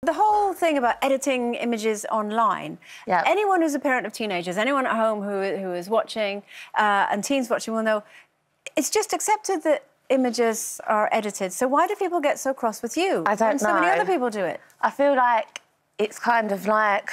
The whole thing about editing images online, anyone who's a parent of teenagers, anyone at home who is watching and teens watching will know it's just accepted that images are edited. So why do people get so cross with you? I don't know. So many other people do it. I feel like it's kind of like...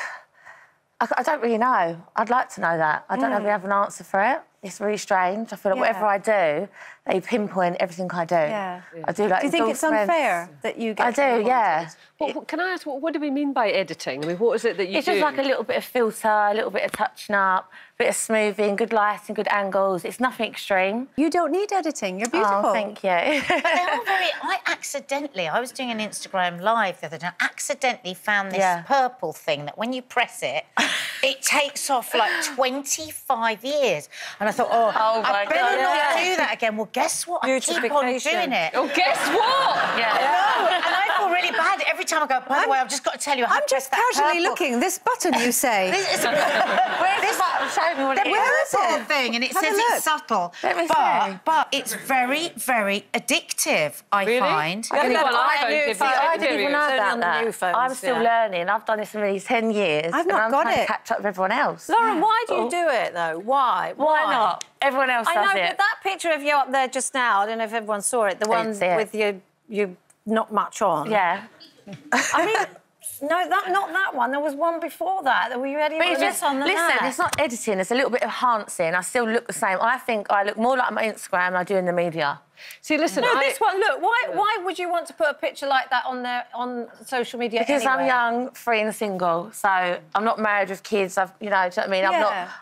I don't really know. I'd like to know that. I don't know if we have an answer for it. It's really strange. I feel like whatever I do, they pinpoint everything I do. Yeah. I do like. Do you think it's unfair that you get? I do, yeah. Well, can I ask, what do we mean by editing? I mean, what is it that you do? It's just like a little bit of filter, a little bit of touching up, a bit of smoothing, good lighting, good angles. It's nothing extreme. You don't need editing. You're beautiful. Oh, thank you. But they're all very... I was doing an Instagram live the other day. I accidentally found this purple thing that when you press it, it takes off like 25 years. And I thought, I better not do that again. Well, guess what? I keep on doing it. Oh, guess what? Yeah. I know, and I feel really bad every time I go, by the way, I've just got to tell you, I'm just casually looking. This button, you say. Where's the button? Show me what it is. Where is it? Thing, and it says it's subtle. Let me see. But it's very, very addictive, I find. I didn't even know about that. I'm still learning. I've done this for nearly 10 years. I've not got it. I'm trying to catch up with everyone else. Lauren, why do you do it, though? Why? Why not? Everyone else does it. I know, but that picture of you up there just now, I don't know if everyone saw it, the one with you not much on. Yeah. I mean... No, not that one. There was one before that. Were you ready with this on the Listen, it's not editing. It's a little bit of enhancing. I still look the same. I think I look more like my Instagram than I do in the media. See, listen, this one, look, why would you want to put a picture like that on social media Because I'm young, free and single, so I'm not married with kids, do you know what I mean?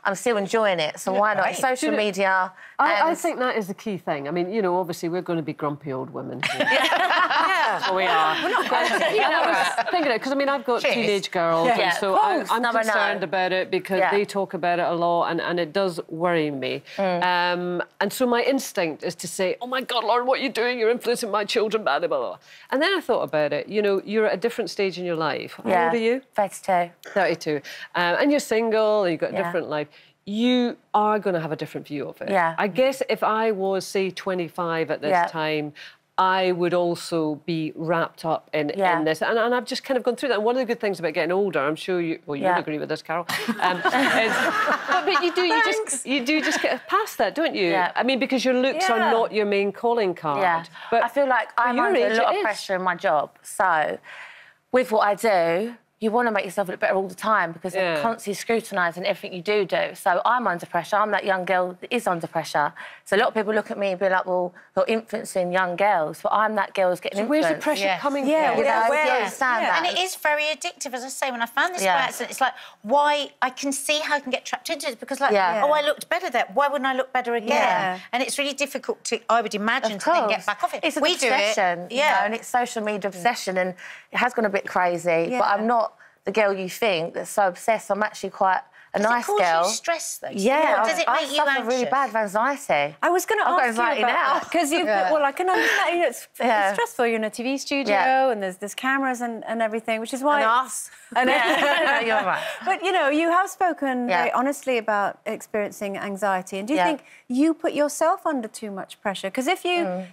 I'm still enjoying it, so why not? It's social media. I think that is the key thing. I mean, you know, obviously we're going to be grumpy old women. Yeah, we are. We're not grumpy. I was thinking it, because, I mean, I've got teenage girls, and so I'm concerned about it because they talk about it a lot, and it does worry me. And so my instinct is to say, oh, my God, Lauren, what are you doing? You're influencing my children, blah, blah, blah. And then I thought about it. You know, you're at a different stage in your life. How old are you? 32. 32. And you're single, and you've got a different life. You are going to have a different view of it. Yeah. I guess if I was, say, 25 at this time, I would also be wrapped up in this. And I've just kind of gone through that. And one of the good things about getting older, I'm sure you... Well, you'll agree with this, Carol. But you do just get past that, don't you? Yeah. I mean, because your looks are not your main calling card. Yeah. But I feel like I'm under a lot of pressure in my job. So, with what I do... You want to make yourself look better all the time because they're constantly scrutinising everything you do. So I'm under pressure. I'm that young girl that is under pressure. So a lot of people look at me and be like, well, you're influencing young girls, but I'm that girl who's getting influenced. Where's the pressure coming from? And it is very addictive, as I say. When I found this by accident, it's like, why... I can see how I can get trapped into it because, like, oh, I looked better there. Why wouldn't I look better again? Yeah. And it's really difficult to, I would imagine, to then get back off it. It's an obsession, you know, and it's social media obsession, and it has gone a bit crazy, but I'm not the girl you think that's so obsessed. I'm actually quite a nice girl. Does it cause you stress, though? Yeah. Does it make you anxious? I suffer really bad of anxiety. I was going to ask you about that because you... Well, I can understand. You know, it's stressful. You're in a TV studio and there's cameras and everything, which is why... And us. And you're right. But, you know, you have spoken very honestly about experiencing anxiety. And do you think you put yourself under too much pressure? Because if you...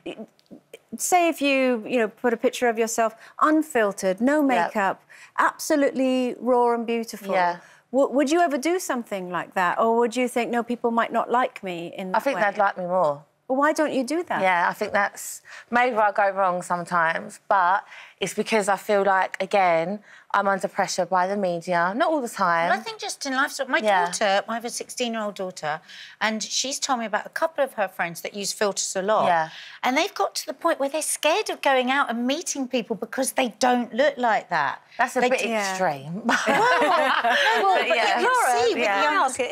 Say if you put a picture of yourself unfiltered, no makeup, absolutely raw and beautiful. Would you ever do something like that? Or would you think, no, people might not like me in that way? I think they'd like me more. Well, why don't you do that? Yeah, I think that's... Maybe I go wrong sometimes, but it's because I feel like, again, I'm under pressure by the media. Not all the time. Well, I think just in life... So my daughter, I have a 16-year-old daughter, and she's told me about a couple of her friends that use filters a lot. Yeah. And they've got to the point where they're scared of going out and meeting people because they don't look like that. That's a bit extreme. Well, but you can see with the ask it.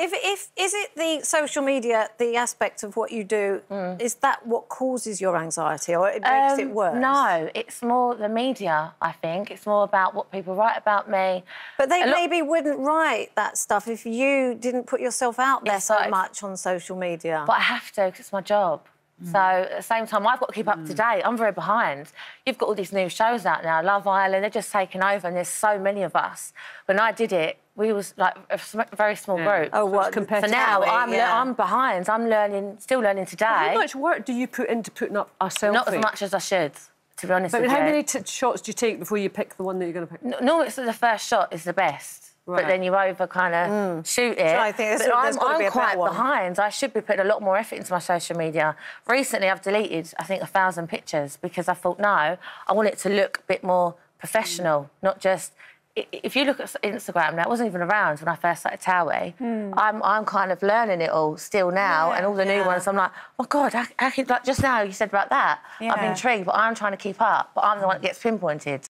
Is it the social media, the aspect of what you do, is that what causes your anxiety or it makes it worse? No, it's more the media, I think. It's more about what people write about me. But they maybe wouldn't write that stuff if you didn't put yourself out there so much on social media. But I have to, because it's my job. So, at the same time, I've got to keep up to date. I'm very behind. You've got all these new shows out now, Love Island, they're just taking over, and there's so many of us. When I did it, we was, like, a very small group. Oh, what? So now, I'm behind. I'm learning, still learning today. How much work do you put into putting up a selfie? Not as much as I should. to be honest with you. But how many shots do you take before you pick the one that you're going to pick? No, it's the first shot is the best. Right. But then you over kind of shoot it. So I think I'm quite behind. I should be putting a lot more effort into my social media. Recently, I've deleted, I think, 1,000 pictures because I thought, no, I want it to look a bit more professional, not just... If you look at Instagram now, it wasn't even around when I first started Towie. I'm kind of learning it all still now, and all the new ones, I'm like, oh, God, I could, like, just now you said about that. I'm intrigued, but I'm trying to keep up, but I'm the one that gets pinpointed.